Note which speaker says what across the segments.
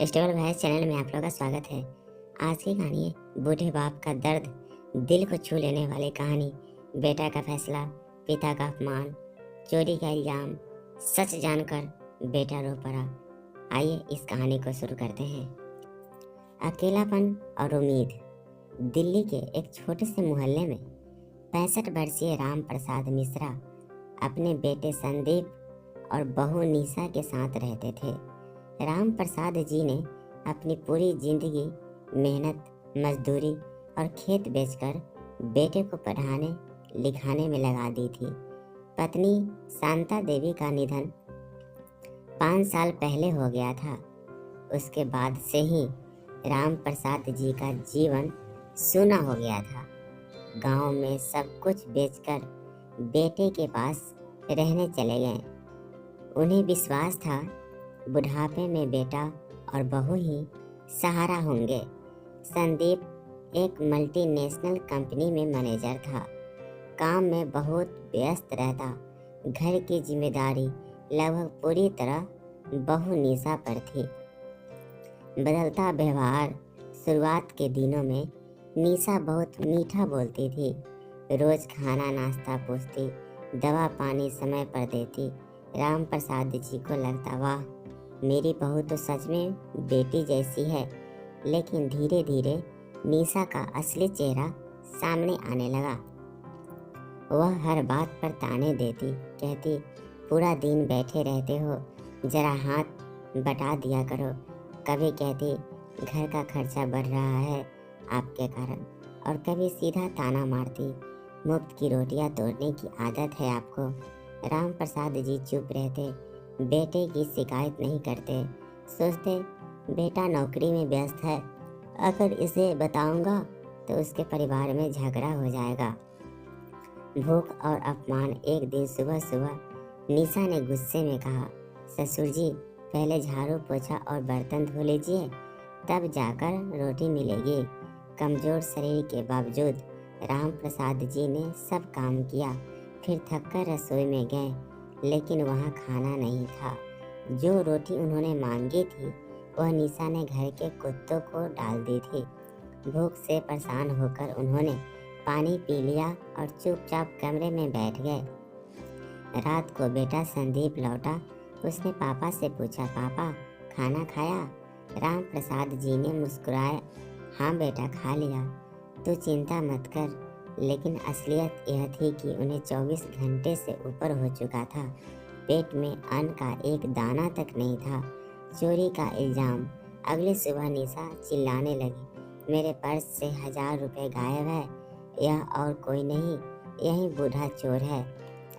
Speaker 1: Stable भैंस channel में आप लोगों का स्वागत है। आज की कहानी है बूढ़े बाप का दर्द, दिल को छू लेने वाली कहानी। बेटा का फैसला, पिता का अपमान, चोरी का इल्जाम, सच जानकर बेटा रो पड़ा। आइए इस कहानी को शुरू करते हैं। अकेलापन और उम्मीद। दिल्ली के एक छोटे से मोहल्ले में 65 वर्षीय राम प्रसाद मिश्रा अपने बेटे संदीप और बहू निशा के साथ रहते थे। राम प्रसाद जी ने अपनी पूरी जिंदगी मेहनत, मजदूरी और खेत बेचकर बेटे को पढ़ाने लिखाने में लगा दी थी। पत्नी शांता देवी का निधन 5 साल पहले हो गया था। उसके बाद से ही राम प्रसाद जी का जीवन सूना हो गया था। गांव में सब कुछ बेचकर बेटे के पास रहने चले गए। उन्हें विश्वास था बुढ़ापे में बेटा और बहू ही सहारा होंगे। संदीप एक मल्टीनेशनल कंपनी में मैनेजर था। काम में बहुत व्यस्त रहता। घर की जिम्मेदारी लगभग पूरी तरह बहू निशा पर थी। बदलता व्यवहार। शुरुआत के दिनों में निशा बहुत मीठा बोलती थी। रोज खाना नाश्ता पूछती, दवा पानी समय पर देती। राम प्रसाद जी को लगता, वाह, मेरी बहू तो सच में बेटी जैसी है। लेकिन धीरे धीरे निशा का असली चेहरा सामने आने लगा। वह हर बात पर ताने देती, कहती, पूरा दिन बैठे रहते हो, जरा हाथ बटा दिया करो। कभी कहती, घर का खर्चा बढ़ रहा है आपके कारण, और कभी सीधा ताना मारती, मुफ्त की रोटियां तोड़ने की आदत है आपको। राम प्रसाद जी चुप रहते, बेटे की शिकायत नहीं करते। सोचते, बेटा नौकरी में व्यस्त है, अगर इसे बताऊंगा तो उसके परिवार में झगड़ा हो जाएगा। भूख और अपमान। एक दिन सुबह सुबह निशा ने गुस्से में कहा, ससुर जी, पहले झाड़ू पोछा और बर्तन धो लीजिए, तब जाकर रोटी मिलेगी। कमजोर शरीर के बावजूद राम प्रसाद जी ने सब काम किया। फिर थककर रसोई में गए, लेकिन वहाँ खाना नहीं था। जो रोटी उन्होंने मांगी थी वह निशा ने घर के कुत्तों को डाल दी थी। भूख से परेशान होकर उन्होंने पानी पी लिया और चुपचाप कमरे में बैठ गए। रात को बेटा संदीप लौटा। उसने पापा से पूछा, पापा खाना खाया? राम प्रसाद जी ने मुस्कुराया, हाँ बेटा, खा लिया। तू चिंता मत कर। लेकिन असलियत यह थी कि उन्हें 24 घंटे से ऊपर हो चुका था। पेट में अन्न का एक दाना तक नहीं था। चोरी का इल्जाम। अगली सुबह निशा चिल्लाने लगी, मेरे पर्स से 1000 रुपये गायब है। यह और कोई नहीं, यही बूढ़ा चोर है।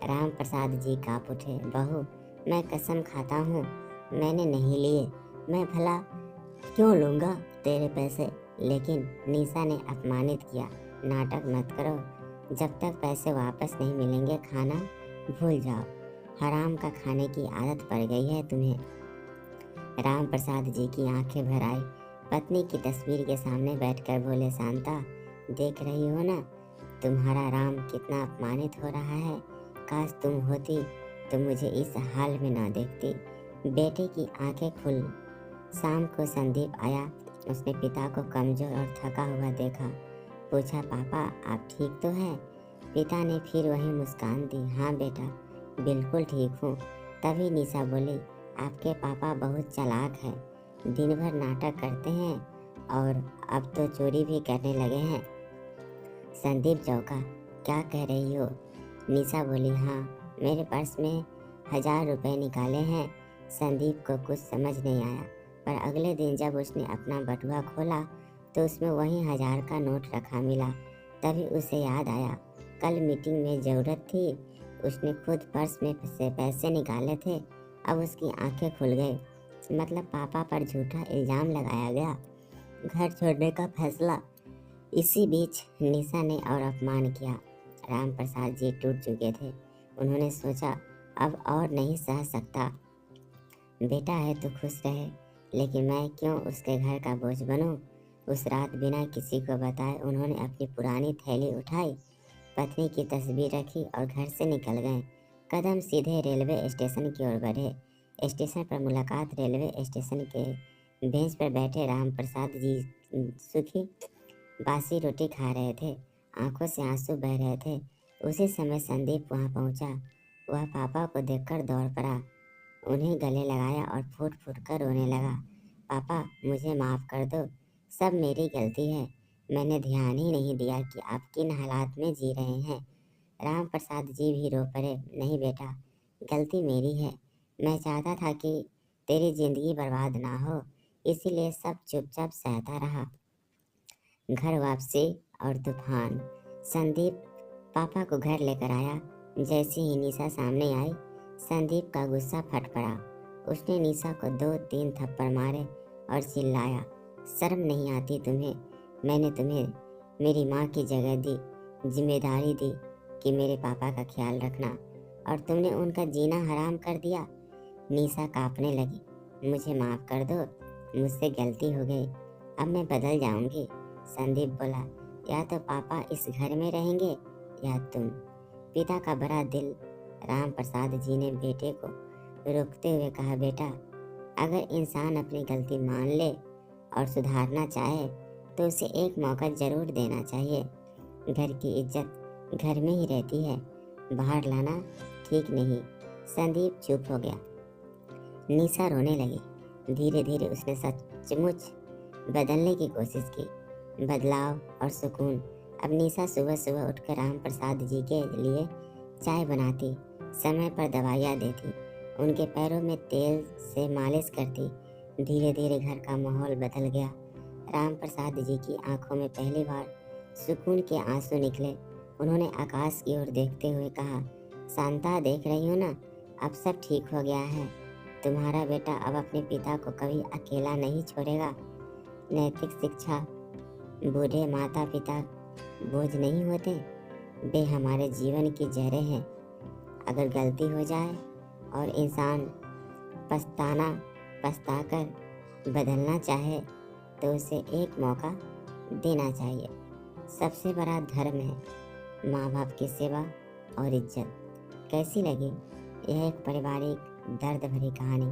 Speaker 1: राम प्रसाद जी काँप उठे, बहू, मैं कसम खाता हूँ मैंने नहीं लिए। मैं भला क्यों लूँगा तेरे पैसे? लेकिन निशा ने अपमानित किया, नाटक मत करो। जब तक पैसे वापस नहीं मिलेंगे खाना भूल जाओ। हराम का खाने की आदत पड़ गई है तुम्हें। राम प्रसाद जी की आंखें भर आई। पत्नी की तस्वीर के सामने बैठकर बोले, शांता, देख रही हो ना तुम्हारा राम कितना अपमानित हो रहा है। काश तुम होती तो मुझे इस हाल में ना देखती। बेटे की आंखें खुल। शाम को संदीप आया। उसने पिता को कमजोर और थका हुआ देखा। पूछा, पापा आप ठीक तो हैं? पिता ने फिर वही मुस्कान दी, हाँ बेटा, बिल्कुल ठीक हूँ। तभी निशा बोली, आपके पापा बहुत चालाक हैं, दिन भर नाटक करते हैं और अब तो चोरी भी करने लगे हैं। संदीप चौंका, क्या कह रही हो? निशा बोली, हाँ, मेरे पर्स में 1000 रुपये निकाले हैं। संदीप को कुछ समझ नहीं आया, पर अगले दिन जब उसने अपना बटुआ खोला तो उसमें वही 1000 का नोट रखा मिला। तभी उसे याद आया, कल मीटिंग में ज़रूरत थी, उसने खुद पर्स में से पैसे निकाले थे। अब उसकी आंखें खुल गई। मतलब पापा पर झूठा इल्ज़ाम लगाया गया, घर छोड़ने का फैसला। इसी बीच निशा ने और अपमान किया। राम प्रसाद जी टूट चुके थे। उन्होंने सोचा, अब और नहीं सह सकता। बेटा है तो खुश रहे, लेकिन मैं क्यों उसके घर का बोझ बनूं? उस रात बिना किसी को बताए उन्होंने अपनी पुरानी थैली उठाई, पत्नी की तस्वीर रखी और घर से निकल गए। कदम सीधे रेलवे स्टेशन की ओर बढ़े। स्टेशन पर मुलाकात रेलवे स्टेशन के बेंच पर बैठे राम प्रसाद जी सूखी बासी रोटी खा रहे थे। आंखों से आंसू बह रहे थे। उसी समय संदीप वहां पहुंचा। वह पापा को देखकर दौड़ पड़ा, उन्हें गले लगाया और फूट फूट कर रोने लगा। पापा, मुझे माफ़ कर दो, सब मेरी गलती है। मैंने ध्यान ही नहीं दिया कि आप किन हालात में जी रहे हैं। राम प्रसाद जी भी रो पड़े। नहीं बेटा, गलती मेरी है। मैं चाहता था कि तेरी जिंदगी बर्बाद ना हो, इसीलिए सब चुपचाप सहता रहा। घर वापसी और तूफान। संदीप पापा को घर लेकर आया। जैसे ही निशा सामने आई, संदीप का गुस्सा फट पड़ा। उसने निशा को 2-3 थप्पड़ मारे और चिल्लाया, शर्म नहीं आती तुम्हें? मैंने तुम्हें मेरी माँ की जगह दी, जिम्मेदारी दी कि मेरे पापा का ख्याल रखना, और तुमने उनका जीना हराम कर दिया। निशा कांपने लगी। मुझे माफ़ कर दो, मुझसे गलती हो गई, अब मैं बदल जाऊंगी। संदीप बोला, या तो पापा इस घर में रहेंगे या तुम। पिता का बड़ा दिल। राम प्रसाद जी ने बेटे को रोकते हुए कहा, बेटा, अगर इंसान अपनी गलती मान ले और सुधारना चाहे तो उसे एक मौका जरूर देना चाहिए। घर की इज्जत घर में ही रहती है, बाहर लाना ठीक नहीं। संदीप चुप हो गया। निशा रोने लगी। धीरे धीरे उसने सचमुच बदलने की कोशिश की। बदलाव और सुकून। अब निशा सुबह सुबह उठकर राम प्रसाद जी के लिए चाय बनाती, समय पर दवाइयाँ देती, उनके पैरों में तेल से मालिश करती। धीरे धीरे घर का माहौल बदल गया। राम प्रसाद जी की आंखों में पहली बार सुकून के आंसू निकले। उन्होंने आकाश की ओर देखते हुए कहा, शांता, देख रही हो ना, अब सब ठीक हो गया है। तुम्हारा बेटा अब अपने पिता को कभी अकेला नहीं छोड़ेगा। नैतिक शिक्षा। बूढ़े माता पिता बोझ नहीं होते, वे हमारे जीवन की जड़ें हैं। अगर गलती हो जाए और इंसान पछताकर बदलना चाहे तो उसे एक मौका देना चाहिए। सबसे बड़ा धर्म है माँ बाप की सेवा और इज्जत। कैसी लगी यह एक पारिवारिक दर्द भरी कहानी?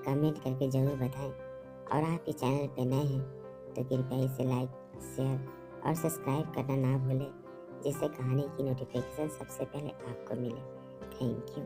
Speaker 1: कमेंट करके ज़रूर बताएं। और आप इस चैनल पे नए हैं तो कृपया इसे लाइक, शेयर और सब्सक्राइब करना ना भूलें, जिससे कहानी की नोटिफिकेशन सबसे पहले आपको मिले। Thank you.